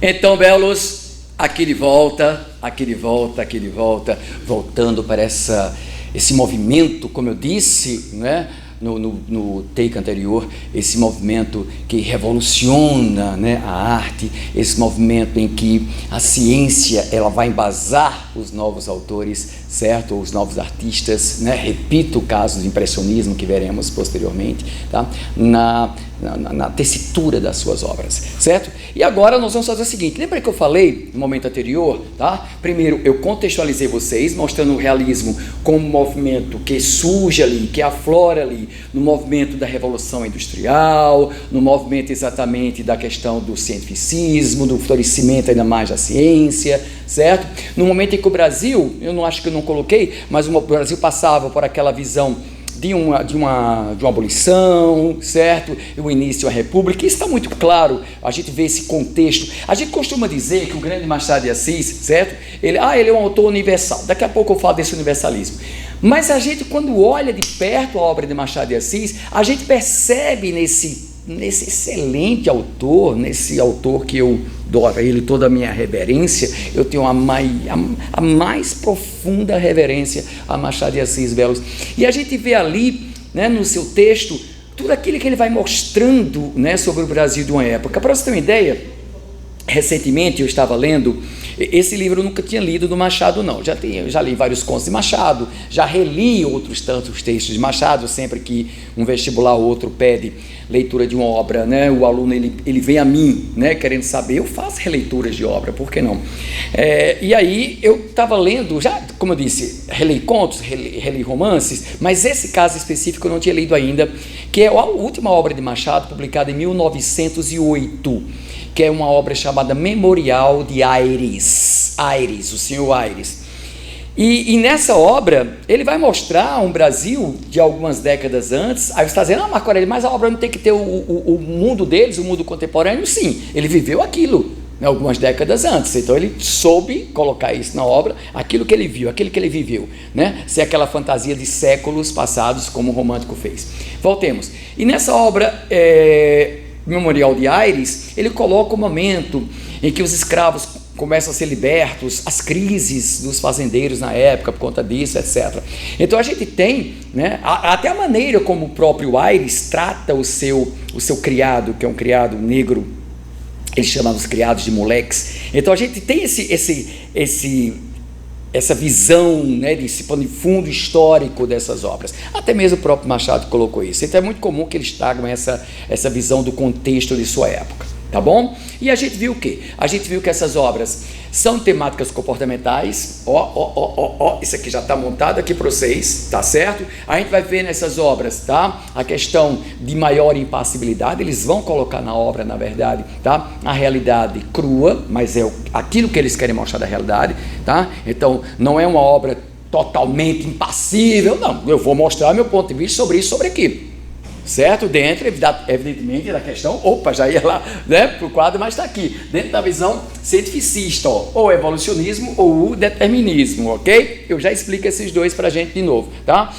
Então, belos, aqui de volta, voltando para esse movimento, como eu disse, né, no take anterior, esse movimento que revoluciona, né, a arte, esse movimento em que a ciência ela vai embasar os novos autores, certo? Os novos artistas, né? Repito o caso do impressionismo que veremos posteriormente, tá? Na tessitura das suas obras, certo? E agora nós vamos fazer o seguinte, lembra que eu falei no momento anterior, tá? Primeiro eu contextualizei vocês, mostrando o realismo como um movimento que surge ali, que aflora ali, no movimento da Revolução Industrial, no movimento exatamente da questão do cientificismo, do florescimento ainda mais da ciência, certo? No momento em que o Brasil, eu não acho que eu não coloquei, mas o Brasil passava por aquela visão de uma abolição, certo? O início à república, isso está muito claro, a gente vê esse contexto. A gente costuma dizer que o grande Machado de Assis, certo? Ele é um autor universal, daqui a pouco eu falo desse universalismo. Mas a gente, quando olha de perto a obra de Machado de Assis, a gente percebe nesse excelente autor, nesse autor que eu dou a ele toda a minha reverência, eu tenho a mais profunda reverência a Machado de Assis, belos. E a gente vê ali, né, no seu texto, tudo aquilo que ele vai mostrando, né, sobre o Brasil de uma época. Para você ter uma ideia, recentemente eu estava lendo, esse livro eu nunca tinha lido do Machado não, já li vários contos de Machado, já reli outros tantos textos de Machado, sempre que um vestibular ou outro pede leitura de uma obra, né, o aluno ele vem a mim, né, querendo saber, eu faço releituras de obra, por que não? E aí eu estava lendo, já como eu disse, reli contos, reli romances, mas esse caso específico eu não tinha lido ainda, que é a última obra de Machado, publicada em 1908, que é uma obra chamada Memorial de Aires, o senhor Aires. E nessa obra, ele vai mostrar um Brasil de algumas décadas antes. Aí você está dizendo, Marco Aurélio, mas a obra não tem que ter o mundo deles, o mundo contemporâneo? Sim, ele viveu aquilo, né, algumas décadas antes, então ele soube colocar isso na obra, aquilo que ele viu, aquilo que ele viveu, né, ser aquela fantasia de séculos passados, como o romântico fez. Voltemos. E nessa obra, Memorial de Aires, ele coloca o momento em que os escravos começam a ser libertos, as crises dos fazendeiros na época, por conta disso, etc. Então a gente tem, né, até a maneira como o próprio Aires trata o seu criado, que é um criado negro, ele chama os criados de moleques. Então a gente tem essa visão, né, desse pano de fundo histórico dessas obras. Até mesmo o próprio Machado colocou isso. Então é muito comum que eles tragam essa visão do contexto de sua época, tá bom? E a gente viu o quê? A gente viu que essas obras são temáticas comportamentais. Isso aqui já está montado aqui para vocês, tá certo? A gente vai ver nessas obras, tá? A questão de maior impassibilidade, eles vão colocar na obra, na verdade, tá? A realidade crua, mas é aquilo que eles querem mostrar da realidade, tá? Então, não é uma obra totalmente impassível, não. Eu vou mostrar meu ponto de vista sobre isso, sobre aquilo. Certo? Dentro, evidentemente, da questão, já ia lá, né, para o quadro, mas está aqui, dentro da visão cientificista, ou evolucionismo ou o determinismo, ok? Eu já explico esses dois para a gente de novo, tá?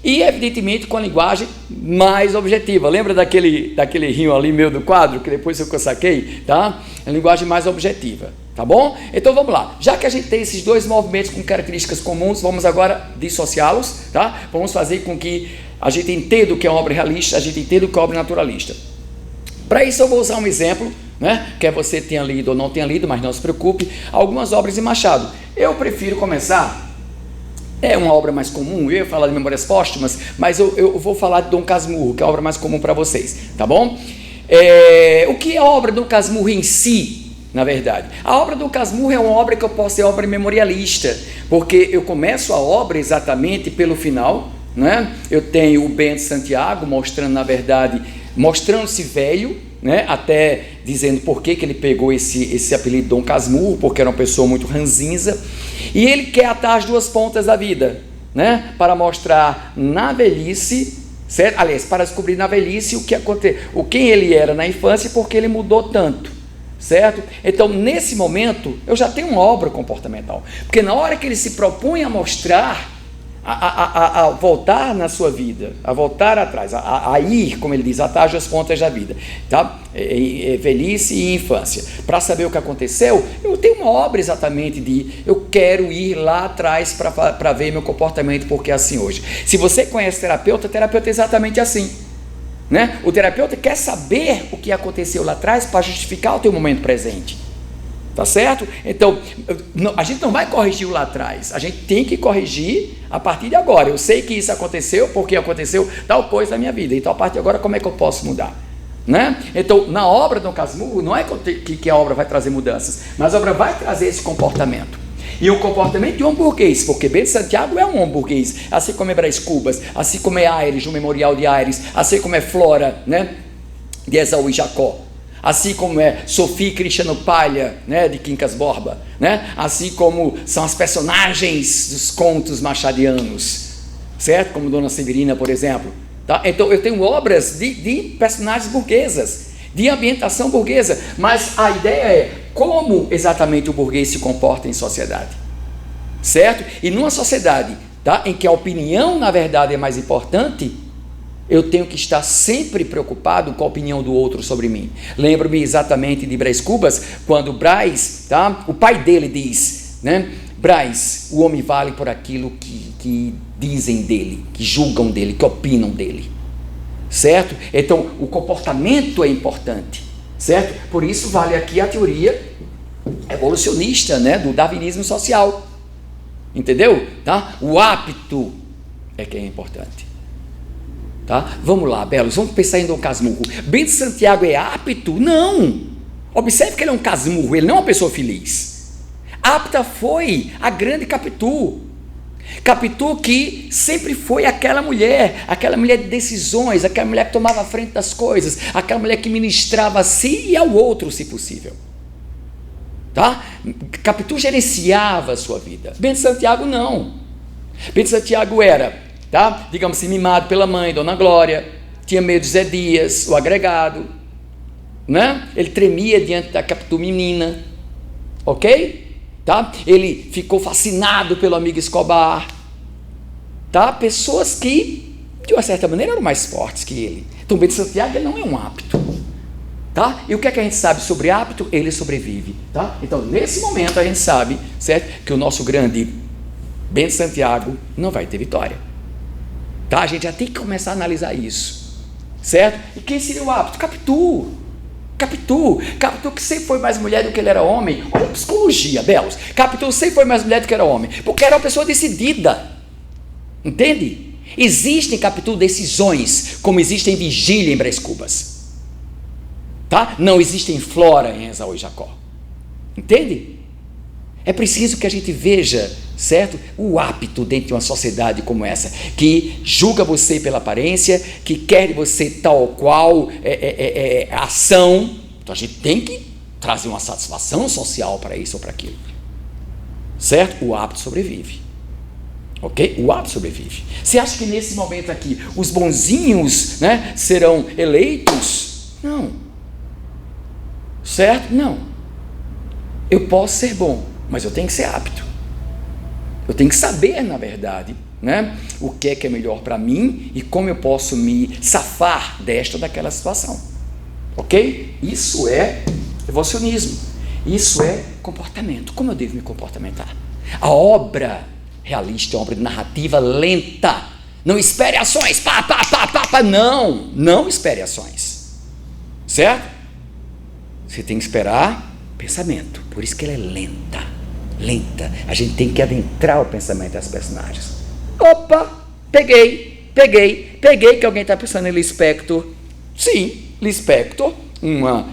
E, evidentemente, com a linguagem mais objetiva. Lembra daquele rio ali meu do quadro, que depois eu saquei, tá? A linguagem mais objetiva, tá bom? Então, vamos lá. Já que a gente tem esses dois movimentos com características comuns, vamos agora dissociá-los, tá? Vamos fazer com que a gente entenda o que é uma obra realista, a gente entenda o que é uma obra naturalista. Para isso, eu vou usar um exemplo, né? Quer você tenha lido ou não tenha lido, mas não se preocupe, algumas obras de Machado. Eu prefiro começar... É uma obra mais comum, eu ia falar de Memórias Póstumas, mas eu vou falar de Dom Casmurro, que é a obra mais comum para vocês, tá bom? O que é a obra de Dom Casmurro em si, na verdade? A obra do Dom Casmurro é uma obra que eu posso ser obra memorialista, porque eu começo a obra exatamente pelo final, né? Eu tenho o Bento Santiago mostrando, na verdade, mostrando-se velho, né? Até dizendo por que ele pegou esse apelido de Dom Casmurro, porque era uma pessoa muito ranzinza, e ele quer atar as duas pontas da vida, né? Para mostrar na velhice, certo? Aliás, para descobrir na velhice o que aconteceu, quem ele era na infância e por que ele mudou tanto, certo? Então, nesse momento, eu já tenho uma obra comportamental, porque na hora que ele se propõe a mostrar a voltar na sua vida, a voltar atrás, a ir, como ele diz, atrás das pontas da vida, tá? Velhice e infância, para saber o que aconteceu. Eu tenho uma obra exatamente eu quero ir lá atrás para ver meu comportamento, porque é assim hoje. Se você conhece terapeuta é exatamente assim, né? O terapeuta quer saber o que aconteceu lá atrás para justificar o teu momento presente. Tá certo? Então, a gente não vai corrigir o lá atrás, a gente tem que corrigir a partir de agora. Eu sei que isso aconteceu porque aconteceu tal coisa na minha vida, então a partir de agora como é que eu posso mudar? Né? Então, na obra do Dom Casmurro, não é que a obra vai trazer mudanças, mas a obra vai trazer esse comportamento. E o comportamento de um burguês, porque Bento Santiago é um burguês, assim como é Brás Cubas, assim como é Aires, o Memorial de Aires, assim como é Flora, né, de Esaú e Jacó. Assim como é Sofia e Cristiano Palha, né, de Quincas Borba, né? Assim como são as personagens dos contos machadianos, certo? Como Dona Severina, por exemplo. Tá? Então eu tenho obras de personagens burguesas, de ambientação burguesa, mas a ideia é como exatamente o burguês se comporta em sociedade, certo? E numa sociedade, tá, em que a opinião na verdade é mais importante, eu tenho que estar sempre preocupado com a opinião do outro sobre mim. Lembro-me exatamente de Brás Cubas, quando Brás, tá, o pai dele diz, né, Brás, o homem vale por aquilo que dizem dele, que julgam dele, que opinam dele, certo? Então, o comportamento é importante, certo? Por isso vale aqui a teoria evolucionista, né, do darwinismo social, entendeu? Tá? O hábito é que é importante. Tá? Vamos lá, belos, vamos pensar em Dom Casmurro. Bento Santiago é apto? Não! Observe que ele é um Casmurro, ele não é uma pessoa feliz. Apta foi a grande Capitu. Capitu que sempre foi aquela mulher de decisões, aquela mulher que tomava a frente das coisas, aquela mulher que ministrava a si e ao outro, se possível. Tá? Capitu gerenciava a sua vida. Bento Santiago não. Bento Santiago era, tá, digamos assim, mimado pela mãe, Dona Glória, tinha medo de Zé Dias, o agregado, né? Ele tremia diante da Capitu menina, ok? Tá? Ele ficou fascinado pelo amigo Escobar, tá? Pessoas que, de uma certa maneira, eram mais fortes que ele. Então, Bento Santiago ele não é um apto, tá? E o que é que a gente sabe sobre apto? Ele sobrevive, tá? Então, nesse momento, a gente sabe, certo, que o nosso grande Bento Santiago não vai ter vitória. Tá? A gente já tem que começar a analisar isso, certo? E quem seria o apto? Capitu que sempre foi mais mulher do que ele era homem. Olha a psicologia, belos. Capitu sempre foi mais mulher do que era homem, porque era uma pessoa decidida, entende? Existem, Capitu, decisões, como existem vigília em Brás Cubas, tá? Não existem Flora em Esaú e Jacó, entende? É preciso que a gente veja, certo, o hábito dentro de uma sociedade como essa, que julga você pela aparência, que quer de você tal qual ação. Então a gente tem que trazer uma satisfação social para isso ou para aquilo, certo? O hábito sobrevive, ok? O hábito sobrevive. Você acha que nesse momento aqui os bonzinhos, né, serão eleitos? Não, certo? Não. Eu posso ser bom, mas eu tenho que ser apto. Eu tenho que saber, na verdade, né, o que é melhor para mim e como eu posso me safar desta ou daquela situação. Ok? Isso é evolucionismo. Isso é comportamento. Como eu devo me comportamentar? A obra realista é uma obra de narrativa lenta. Não espere ações. Não espere ações. Certo? Você tem que esperar pensamento. Por isso que ela é lenta. A gente tem que adentrar o pensamento das personagens. Opa, peguei que alguém está pensando em Lispector. Sim, Lispector, uma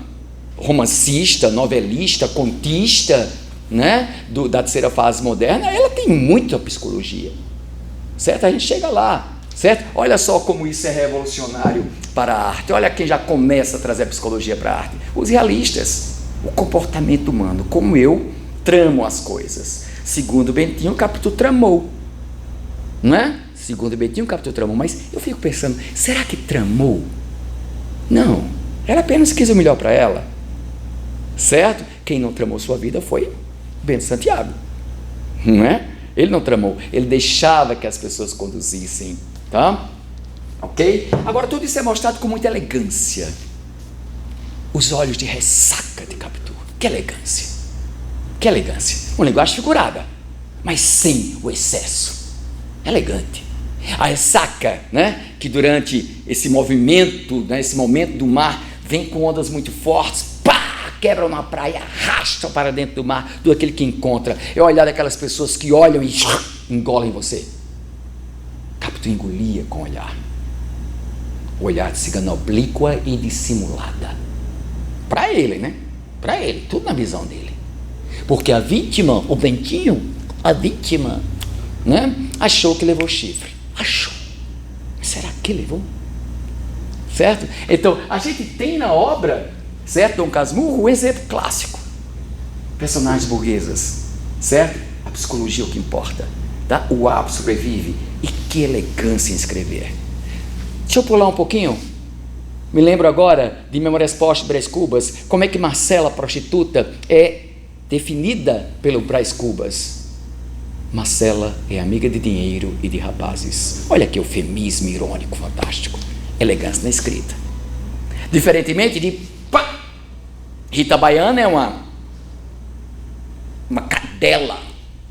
romancista, novelista, contista, né, da terceira fase moderna, ela tem muita psicologia, certo? A gente chega lá, certo? Olha só como isso é revolucionário para a arte. Olha quem já começa a trazer a psicologia para a arte. Os realistas, o comportamento humano, como eu tramo as coisas. Segundo Bentinho, Capitu tramou, não é? Segundo Bentinho, Capitu tramou, mas eu fico pensando, será que tramou? Não, ela apenas quis o melhor para ela, certo? Quem não tramou sua vida foi Bento Santiago, não é? Ele não tramou, ele deixava que as pessoas conduzissem, tá? Ok? Agora, tudo isso é mostrado com muita elegância. Os olhos de ressaca de Capitu. Que elegância. Que elegância. Uma linguagem figurada, mas sem o excesso. Elegante. A ressaca, né? Que durante esse movimento, né, esse momento do mar, vem com ondas muito fortes, pá, quebram na praia, arrastam para dentro do mar, do aquele que encontra. É o olhar daquelas pessoas que olham e engolem você. Capitu engolia com o olhar. O olhar de cigana oblíqua e dissimulada. Para ele, né? Para ele, tudo na visão dele. Porque a vítima, o Bentinho, a vítima, né, achou que levou chifre. Achou. Mas será que levou? Certo? Então, a gente tem na obra, certo, Dom Casmurro, um exemplo clássico. Personagens burguesas, certo? A psicologia é o que importa, tá? O hábito sobrevive. E que elegância em escrever. Deixa eu pular um pouquinho. Me lembro agora de Memórias Póstumas Brás Cubas, como é que Marcela, a prostituta, é definida pelo Brás Cubas. Marcela é amiga de dinheiro e de rapazes. Olha que eufemismo irônico, fantástico. Elegância na escrita. Diferentemente de Rita Baiana é uma cadela.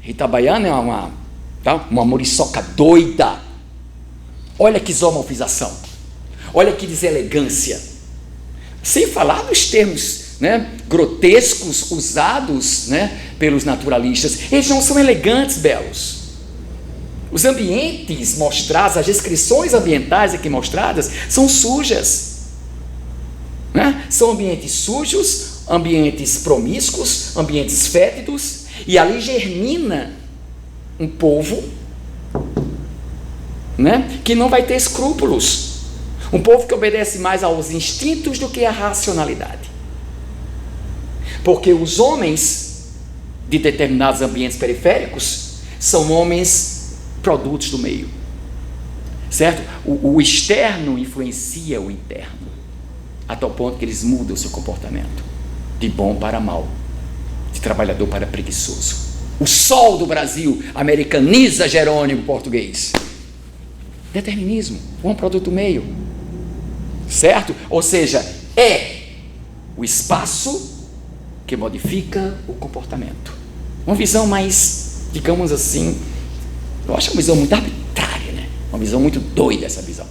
Rita Baiana é uma muriçoca doida. Olha que zoomorfização. Olha que deselegância. Sem falar dos termos, né, grotescos usados, né, pelos naturalistas. Eles não são elegantes, belos. Os ambientes mostrados, as descrições ambientais aqui mostradas, são sujas, né? São ambientes sujos, ambientes promíscuos, ambientes fétidos, e ali germina um povo, né, que não vai ter escrúpulos, um povo que obedece mais aos instintos do que à racionalidade, porque os homens de determinados ambientes periféricos são homens produtos do meio, certo? O externo influencia o interno, a tal ponto que eles mudam o seu comportamento, de bom para mal, de trabalhador para preguiçoso. O sol do Brasil americaniza Jerônimo português. Determinismo, um produto do meio, certo? Ou seja, é o espaço que modifica o comportamento. Uma visão mais, digamos assim, eu acho uma visão muito arbitrária, né? Uma visão muito doida essa visão,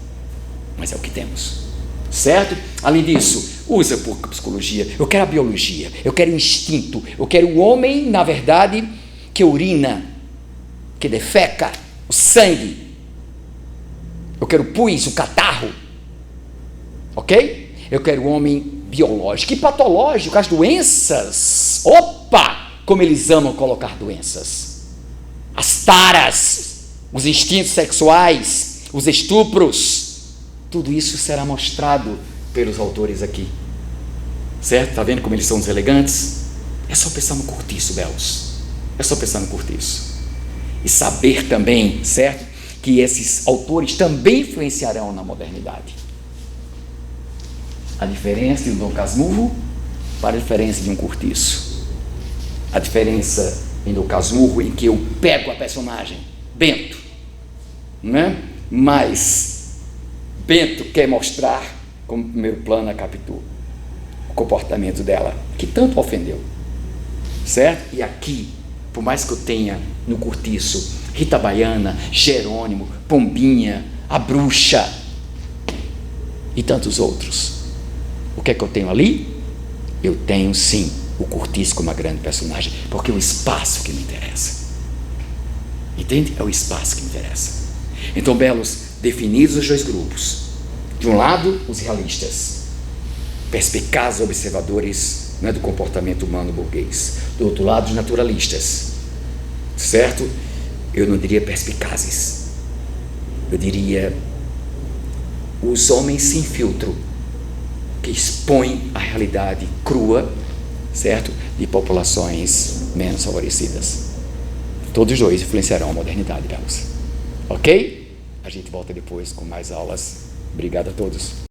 mas é o que temos, certo? Além disso, usa por psicologia. Eu quero a biologia, eu quero o instinto, eu quero o homem, na verdade, que urina, que defeca o sangue. Eu quero o pus, o catarro, ok? Eu quero o homem biológico e patológico, as doenças. Opa! Como eles amam colocar doenças. As taras, os instintos sexuais, os estupros, tudo isso será mostrado pelos autores aqui, certo? Está vendo como eles são deselegantes? É só pensar no cortiço, belos, é só pensar no cortiço e saber também, certo, que esses autores também influenciarão na modernidade. A diferença de um Dom Casmurro para a diferença de um cortiço, a diferença em Dom Casmurro, em que eu pego a personagem Bento, né? Mas Bento quer mostrar como primeiro plano a Capitu, o comportamento dela, que tanto ofendeu, certo? E aqui, por mais que eu tenha no cortiço Rita Baiana, Jerônimo, Pombinha, a bruxa e tantos outros, o que é que eu tenho ali? Eu tenho sim o cortiço como uma grande personagem, porque é o espaço que me interessa, entende? É o espaço que me interessa. Então, belos, definidos os dois grupos, de um lado os realistas, perspicazes observadores, né, do comportamento humano burguês, do outro lado os naturalistas, certo? Eu não diria perspicazes, eu diria os homens sem filtro, que expõem a realidade crua, certo, de populações menos favorecidas. Todos os dois influenciarão a modernidade, belos. Ok? A gente volta depois com mais aulas. Obrigado a todos.